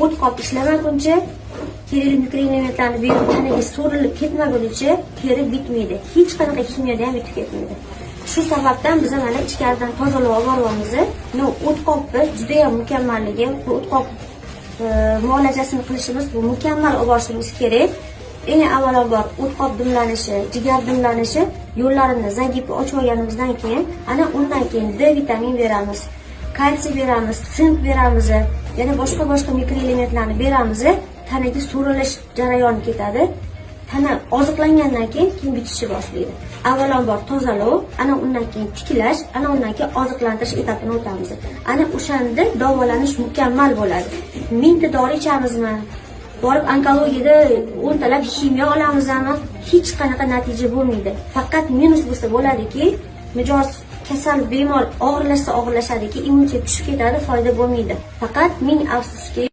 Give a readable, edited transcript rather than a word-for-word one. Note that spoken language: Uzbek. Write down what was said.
o't qolib ishlamaguncha, kerakli mikroelementlarni berib tanaga so'rilib ketmagunicha teri bitmaydi. Hech qanaqa kimyoda ham bitib ketmaydi. Shu sababdan biz mana ichkaridan tozalab oboramiz. O't qolpi juda ham mukammalligi, bu o't qolp muolajasini qilishimiz, bu mukammal olib borishimiz kerak. Eng avvalambor o't qolp dimlanishi, jigar dimlanishi yo'llarini zangibni ochib olganimizdan keyin, ana undan keyin D vitamin beramiz, kalsiy beramiz, sink beramiz, yana boshqa mikroelementlarni beramiz. Tanaga so'rilish jarayoni ketadi. Tana oziqlangandan keyin bitishni boshlaydi. Avvalambor tozalov, ana undan keyin tiklash, ana undan keyin oziqlantirish etapini o'tamiz. Ana o'shanda davolanish mukammal bo'ladi. 1000 ta dori ichamizmi? Borib onkologiyada 10 talab kimyo olamizmi? Hech qanaqa natija bo'lmaydi. Faqat minus bo'lsa bo'ladiki, mijoz kasal bemor og'irlashsa og'irlashadiki, immunitet tushib ketadi, foyda bo'lmaydi. Faqat ming afsuski